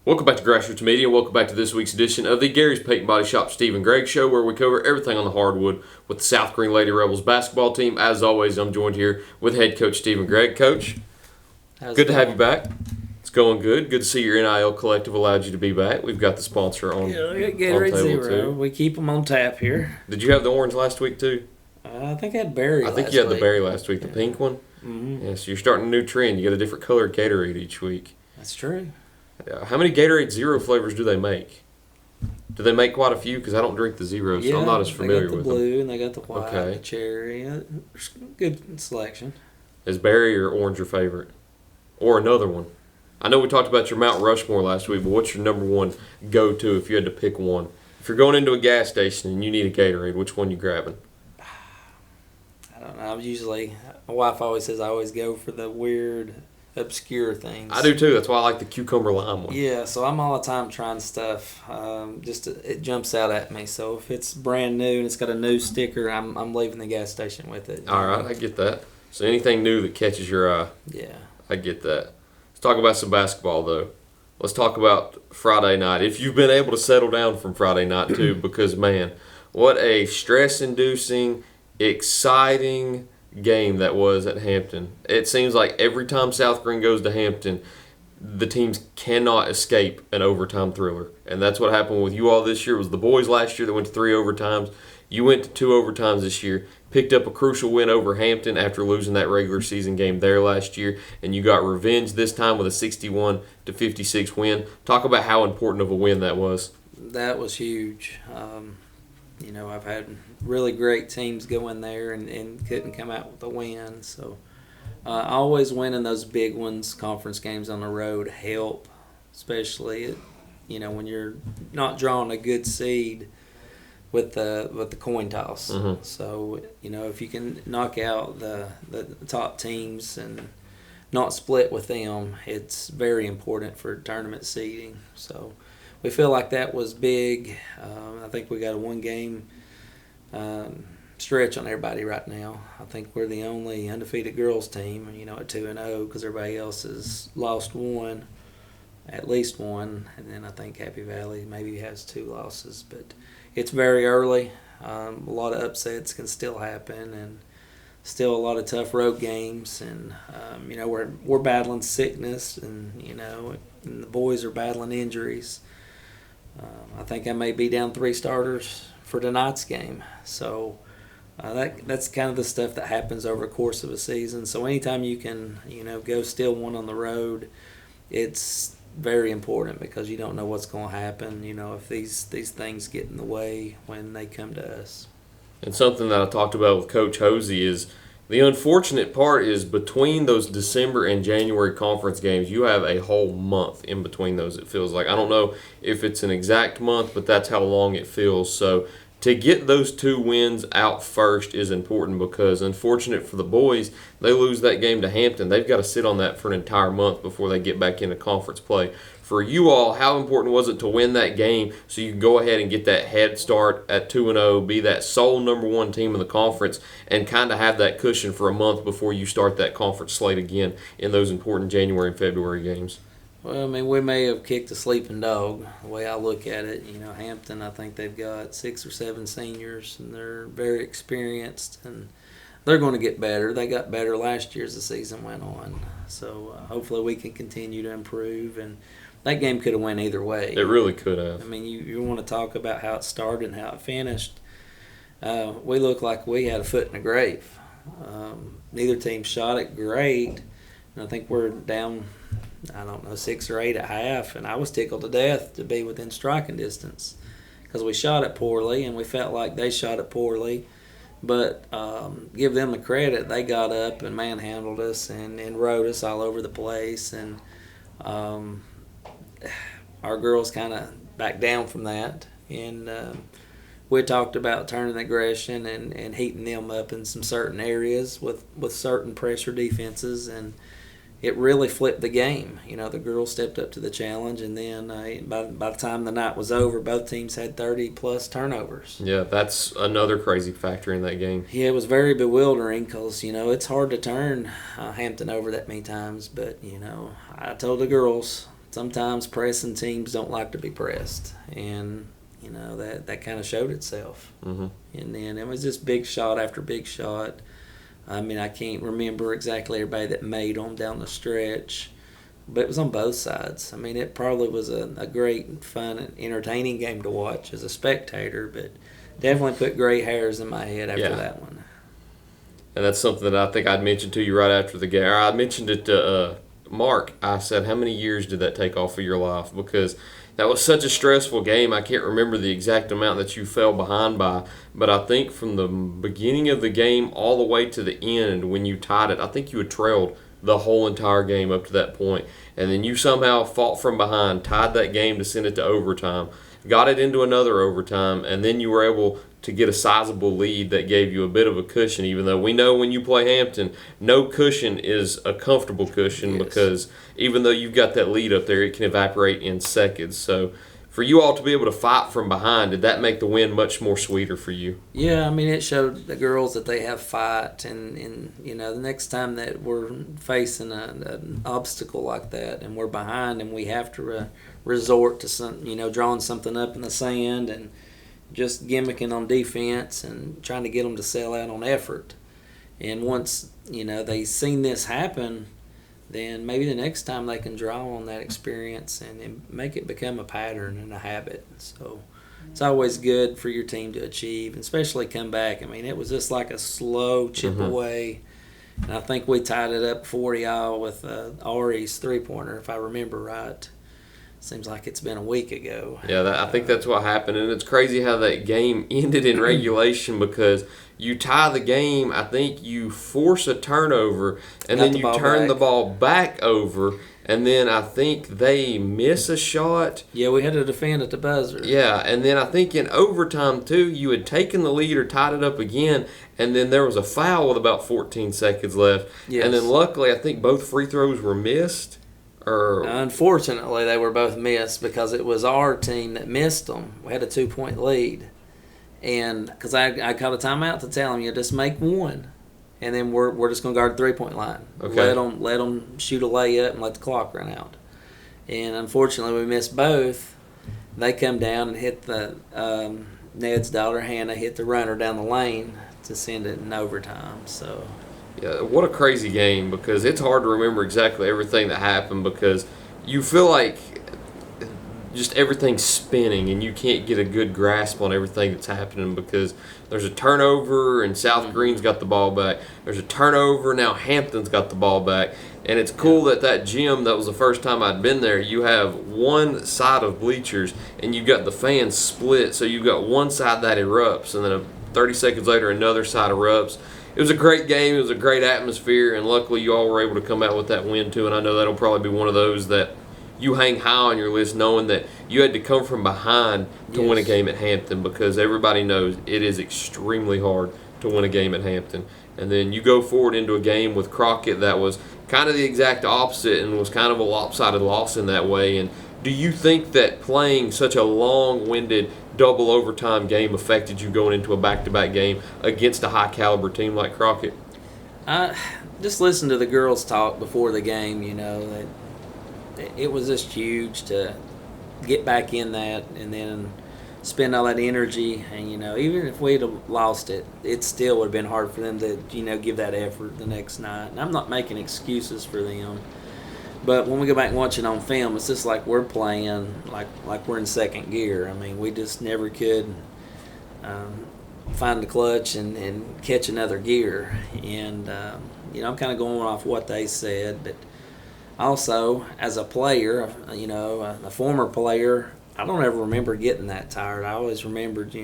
Welcome back to Grassroots Media. Welcome back to this week's edition of the Gary's Paint Body Shop Steve and Gregg Show, where we cover everything on the hardwood with the South Greene Lady Rebels basketball team. As always, I'm joined here with head coach Steve and Gregg. Coach, good to have you back. It's going good. Good to see your NIL collective allowed you to be back. We've got the sponsor on Gatorade table Zero. too. We keep them on tap here. Did you have the orange last week too? I think I had berry. I think you had the berry last week, the pink one. Mm-hmm. Yeah, so you're starting a new trend. You get a different colored Gatorade each week. That's true. How many Gatorade Zero flavors do they make? Do they make quite a few? Because I don't drink the Zero, so I'm not as familiar with them. They got the blue and they got the white, Okay. the cherry. Good selection. Is berry or orange your favorite? Or another one? I know we talked about your Mount Rushmore last week, but what's your number one go-to if you had to pick one? If you're going into a gas station and you need a Gatorade, which one you grabbing? I don't know. My wife always says I always go for the weird, obscure things. I do too. That's why I like the cucumber lime one. Yeah, so I'm all the time trying stuff. It jumps out at me. So if it's brand new and it's got a new sticker, I'm leaving the gas station with it. All right, I get that. So anything new that catches your eye, Yeah. I get that. Let's talk about some basketball though. Let's talk about Friday night. If you've been able to settle down from Friday night too, because man, what a stress-inducing, exciting game that was at Hampton. It seems like every time South Greene goes to Hampton, the teams cannot escape an overtime thriller. And that's what happened with you all this year. It was the boys last year that went to 3 overtimes. You went to 2 overtimes this year, picked up a crucial win over Hampton after losing that regular season game there last year, and you got revenge this time with a 61-56 win. Talk about how important of a win that was. That was huge. I've had really great teams go in there and couldn't come out with a win. So always winning those big ones, conference games on the road, help, especially when you're not drawing a good seed with the coin toss. Mm-hmm. So if you can knock out the top teams and not split with them, it's very important for tournament seeding. So we feel like that was big. I think we got a one-game stretch on everybody right now. I think we're the only undefeated girls team, at 2-0, because everybody else has lost one, at least one, and then I think Happy Valley maybe has 2 losses. But it's very early. A lot of upsets can still happen, and still a lot of tough road games. And we're battling sickness, and and the boys are battling injuries. I think I may be down 3 starters for tonight's game. So that's kind of the stuff that happens over the course of a season. So anytime you can, go steal one on the road, it's very important, because you don't know what's going to happen, if these things get in the way when they come to us. And something that I talked about with Coach Hosey is the unfortunate part is between those December and January conference games, you have a whole month in between those, it feels like. I don't know if it's an exact month, but that's how long it feels. So to get those 2 wins out first is important, because unfortunate for the boys, they lose that game to Hampton. They've got to sit on that for an entire month before they get back into conference play. For you all, how important was it to win that game so you can go ahead and get that head start at 2-0, be that sole number 1 team in the conference, and kind of have that cushion for a month before you start that conference slate again in those important January and February games? Well, we may have kicked a sleeping dog, the way I look at it. Hampton, I think they've got 6 or 7 seniors, and they're very experienced, and they're going to get better. They got better last year as the season went on. So hopefully we can continue to improve. And that game could have went either way. It really could have. You want to talk about how it started and how it finished. We looked like we had a foot in the grave. Neither team shot it great. And I think we're down, 6 or 8 at half. And I was tickled to death to be within striking distance, because we shot it poorly and we felt like they shot it poorly. But give them the credit. They got up and manhandled us and rode us all over the place. And our girls kind of backed down from that, and we talked about turning aggression and heating them up in some certain areas with certain pressure defenses, and it really flipped the game. The girls stepped up to the challenge, and then by the time the night was over, both teams had 30-plus turnovers. Yeah, that's another crazy factor in that game. Yeah, it was very bewildering, because, it's hard to turn Hampton over that many times. But, I told the girls, sometimes pressing teams don't like to be pressed, and that kind of showed itself. Mm-hmm. And then it was just big shot after big shot. I mean, I can't remember exactly everybody that made them down the stretch, but it was on both sides. I mean, it probably was a great, fun, and entertaining game to watch as a spectator, but definitely put gray hairs in my head after that one. And that's something that I think I'd mentioned to you right after the game. I mentioned it to Mark. I said, how many years did that take off of your life? Because that was such a stressful game. I can't remember the exact amount that you fell behind by, but I think from the beginning of the game all the way to the end when you tied it, I think you had trailed the whole entire game up to that point. And then you somehow fought from behind, tied that game to send it to overtime, got it into another overtime, and then you were able to get a sizable lead that gave you a bit of a cushion, even though we know when you play Hampton, no cushion is a comfortable cushion because even though you've got that lead up there, it can evaporate in seconds. So for you all to be able to fight from behind, did that make the win much more sweeter for you? Yeah, I mean, it showed the girls that they have fight, and the next time that we're facing an obstacle like that and we're behind and we have to resort to some, drawing something up in the sand and just gimmicking on defense and trying to get them to sell out on effort. And once, they've seen this happen, then maybe the next time they can draw on that experience and make it become a pattern and a habit. So it's always good for your team to achieve, and especially come back. I mean, it was just like a slow chip away. And I think we tied it up 40-all with Ari's three-pointer, if I remember right. Seems like it's been a week ago. Yeah, I think that's what happened. And it's crazy how that game ended in regulation because you tie the game, I think you force a turnover, and then you turn the ball back over, and then I think they miss a shot. Yeah, we had to defend at the buzzer. Yeah, and then I think in overtime, too, you had taken the lead or tied it up again, and then there was a foul with about 14 seconds left. Yes. And then luckily, I think both free throws were missed. Unfortunately, they were both missed because it was our team that missed them. We had a 2-point lead. And because I called a timeout to tell them, just make one. And then we're just going to guard the 3-point line. Okay. Let them shoot a layup and let the clock run out. And unfortunately, we missed both. They come down and hit the Ned's daughter, Hannah, hit the runner down the lane to send it in overtime. So. Yeah, what a crazy game, because it's hard to remember exactly everything that happened because you feel like just everything's spinning and you can't get a good grasp on everything that's happening because there's a turnover and South Greene's got the ball back. There's a turnover, now Hampton's got the ball back. And it's cool that gym, that was the first time I'd been there, you have one side of bleachers and you've got the fans split. So you've got one side that erupts and then 30 seconds later another side erupts. It was a great game. It was a great atmosphere, and luckily you all were able to come out with that win too. And I know that'll probably be one of those that you hang high on your list, knowing that you had to come from behind to win a game at Hampton, because everybody knows it is extremely hard to win a game at Hampton. And then you go forward into a game with Crockett that was kind of the exact opposite and was kind of a lopsided loss in that way. And do you think that playing such a long-winded double overtime game affected you going into a back-to-back game against a high-caliber team like Crockett? Just listen to the girls talk before the game, that it was just huge to get back in that and then spend all that energy. And, even if we'd have lost it, it still would have been hard for them to, give that effort the next night. And I'm not making excuses for them. But when we go back and watch it on film, it's just like we're playing like we're in second gear. I mean, we just never could find the clutch and catch another gear. And, I'm kind of going off what they said. But also, as a player, a former player, I don't ever remember getting that tired. I always remembered,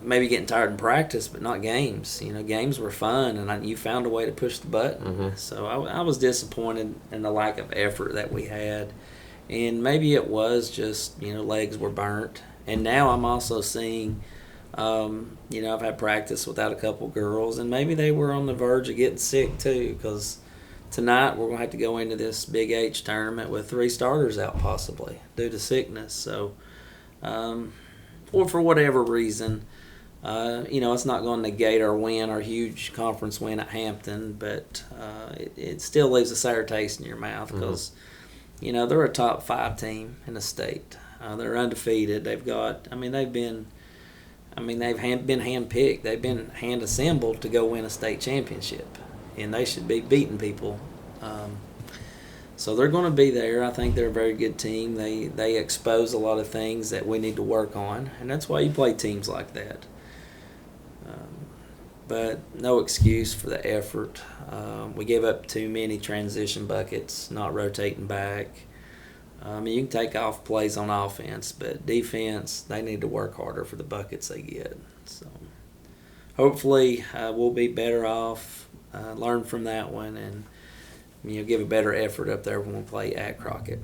maybe getting tired in practice, but not games. Games were fun, and you found a way to push the button. Mm-hmm. So I was disappointed in the lack of effort that we had. And maybe it was just, legs were burnt. And now I'm also seeing, I've had practice without a couple girls, and maybe they were on the verge of getting sick too, because tonight we're going to have to go into this Big H tournament with 3 starters out possibly due to sickness. So, or for whatever reason, It's not going to negate our huge conference win at Hampton, but it still leaves a sour taste in your mouth because, they're a top 5 team in the state. They're undefeated. They've been handpicked. They've been hand assembled to go win a state championship, and they should be beating people. So they're going to be there. I think they're a very good team. They expose a lot of things that we need to work on, and that's why you play teams like that. But no excuse for the effort. We gave up too many transition buckets, not rotating back. You can take off plays on offense, but defense, they need to work harder for the buckets they get. So hopefully we'll be better off, learn from that one, and give a better effort up there when we play at Crockett.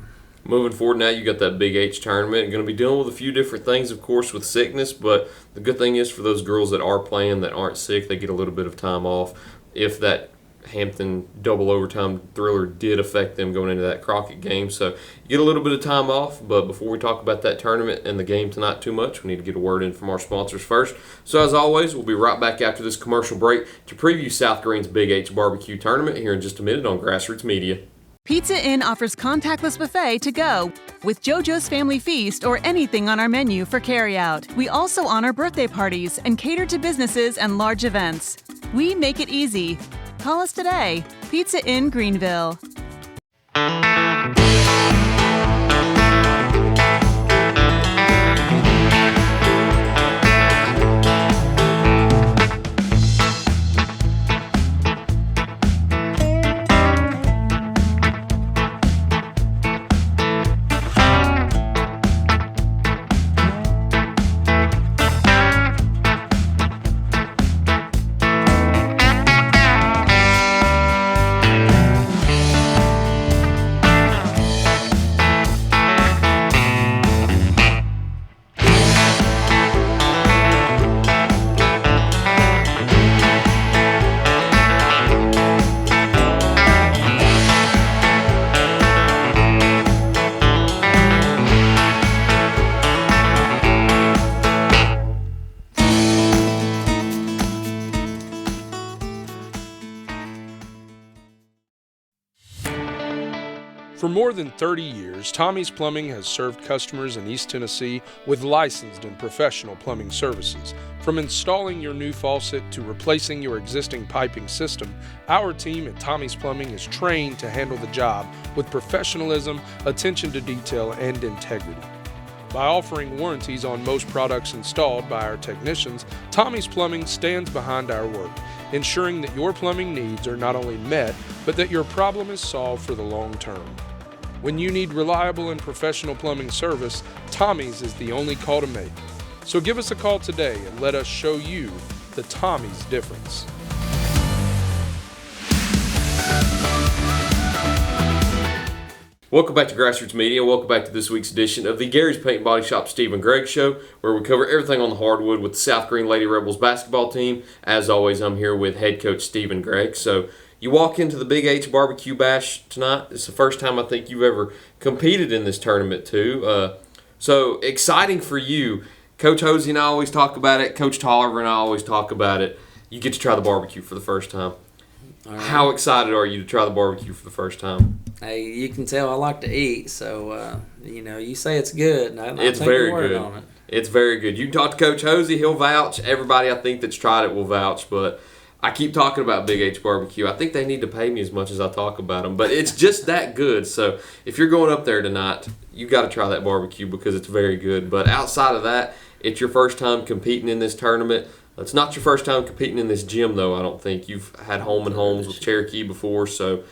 Moving forward now, you got that Big H tournament. You're going to be dealing with a few different things, of course, with sickness, but the good thing is for those girls that are playing that aren't sick, they get a little bit of time off. If that Hampton double overtime thriller did affect them going into that Crockett game, so you get a little bit of time off. But before we talk about that tournament and the game tonight too much, we need to get a word in from our sponsors first. So as always, we'll be right back after this commercial break to preview South Greene's Big H barbecue tournament here in just a minute on Grassroots Media. Pizza Inn offers contactless buffet to go with JoJo's Family Feast or anything on our menu for carryout. We also honor birthday parties and cater to businesses and large events. We make it easy. Call us today. Pizza Inn Greenville. For more than 30 years, Tommy's Plumbing has served customers in East Tennessee with licensed and professional plumbing services. From installing your new faucet to replacing your existing piping system, our team at Tommy's Plumbing is trained to handle the job with professionalism, attention to detail, and integrity. By offering warranties on most products installed by our technicians, Tommy's Plumbing stands behind our work, ensuring that your plumbing needs are not only met, but that your problem is solved for the long term. When you need reliable and professional plumbing service, Tommy's is the only call to make. So give us a call today and let us show you the Tommy's difference. Welcome back to Grassroots Media. Welcome back to this week's edition of the Gary's Paint and Body Shop Steve and Gregg Show, where we cover everything on the hardwood with the South Greene Lady Rebels basketball team. As always, I'm here with head coach Steve and Gregg. So you walk into the Big H Barbecue Bash tonight. It's the first time I think you've ever competed in this tournament too. So exciting for you. Coach Hosey and I always talk about it. Coach Tolliver and I always talk about it. You get to try the barbecue for the first time. Right. How excited are you to try the barbecue for the first time? Hey, you can tell I like to eat, so you say it's good, and I'll it's take very your word good. on it. It's very good. You can talk to Coach Hosey, he'll vouch. Everybody I think that's tried it will vouch, but I keep talking about Big H Barbecue. I think they need to pay me as much as I talk about them, but it's just that good. So if you're going up there tonight, you got to try that barbecue because it's very good. But outside of that, it's your first time competing in this tournament. It's not your first time competing in this gym, though, I don't think. You've had home and homes with Cherokee before. So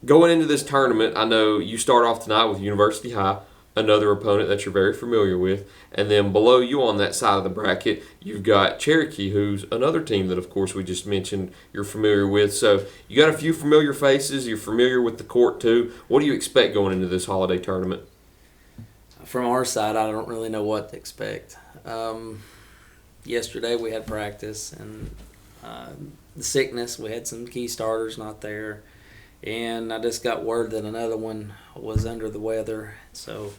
going into this tournament, I know you start off tonight with University High, another opponent that you're very familiar with. And then below you on that side of the bracket, you've got Cherokee, who's another team that, of course, we just mentioned you're familiar with. So you got a few familiar faces. You're familiar with the court, too. What do you expect going into this holiday tournament? From our side, I don't really know what to expect. Yesterday we had practice, and the sickness, we had some key starters not there. And I just got word that another one was under the weather. So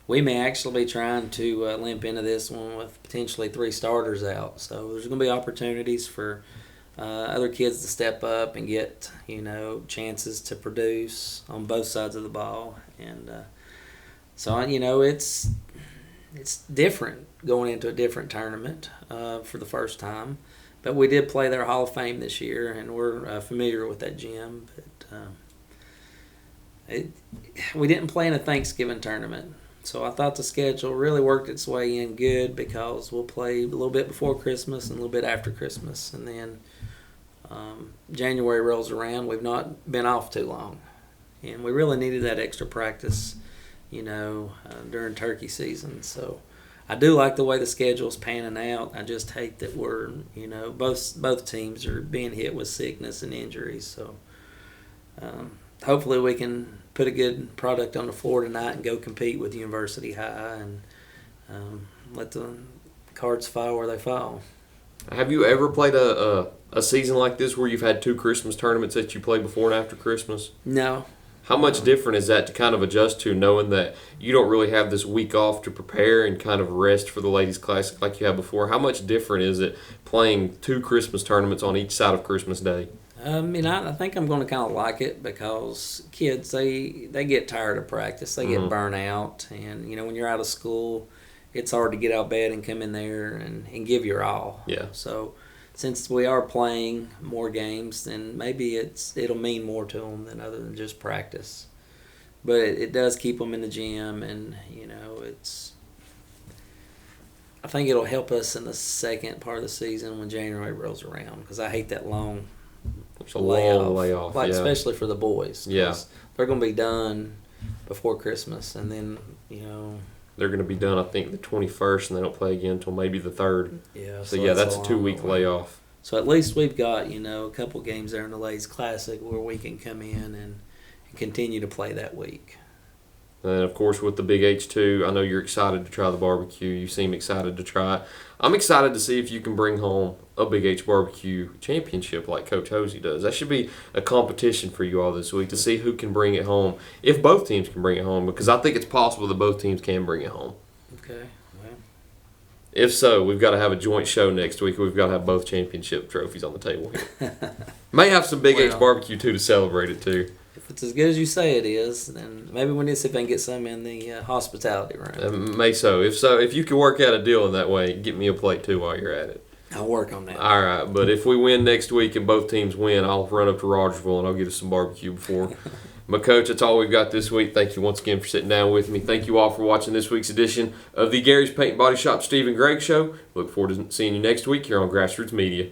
we may actually be trying to limp into this one with potentially 3 starters out. So there's going to be opportunities for other kids to step up and get, chances to produce on both sides of the ball. And so, it's different going into a different tournament for the first time. But we did play their Hall of Fame this year, and we're familiar with that gym. But we didn't play in a Thanksgiving tournament. So I thought the schedule really worked its way in good because we'll play a little bit before Christmas and a little bit after Christmas. And then January rolls around. We've not been off too long. And we really needed that extra practice, during turkey season. So I do like the way the schedule's panning out. I just hate that we're, both teams are being hit with sickness and injuries. So hopefully we can put a good product on the floor tonight and go compete with University High and let the cards fall where they fall. Have you ever played a season like this where you've had 2 Christmas tournaments that you play before and after Christmas? No. How much different is that to kind of adjust to, knowing that you don't really have this week off to prepare and kind of rest for the Ladies Classic like you had before? How much different is it playing 2 Christmas tournaments on each side of Christmas Day? I think I'm going to kind of like it because kids, they get tired of practice. They get burnt out. And, when you're out of school, it's hard to get out of bed and come in there and give your all. Yeah. So since we are playing more games, then maybe it'll mean more to them than other than just practice. But it does keep them in the gym, and, I think it'll help us in the second part of the season when January rolls around because I hate that long It's a long layoff, yeah. Especially for the boys. Yeah. They're going to be done before Christmas, and then, They're going to be done, I think, the 21st, and they don't play again until maybe the 3rd. Yeah. So that's a 2-week layoff. So at least we've got, a couple games there in the Ladies Classic where we can come in and continue to play that week. And, of course, with the Big H2, I know you're excited to try the barbecue. You seem excited to try it. I'm excited to see if you can bring home a Big H barbecue championship like Coach Hosey does. That should be a competition for you all this week to see who can bring it home, if both teams can bring it home, because I think it's possible that both teams can bring it home. Okay. Well. If so, we've got to have a joint show next week. We've got to have both championship trophies on the table here. May have some Big H barbecue, too, to celebrate it, too. If it's as good as you say it is, then maybe we need to see if I can get some in the hospitality room. May so. If you can work out a deal in that way, get me a plate, too, while you're at it. I'll work on that. All right, but if we win next week and both teams win, I'll run up to Rogersville and I'll get us some barbecue before. But, Coach, that's all we've got this week. Thank you once again for sitting down with me. Thank you all for watching this week's edition of the Gary's Paint and Body Shop Steve and Gregg Show. Look forward to seeing you next week here on Grassroots Media.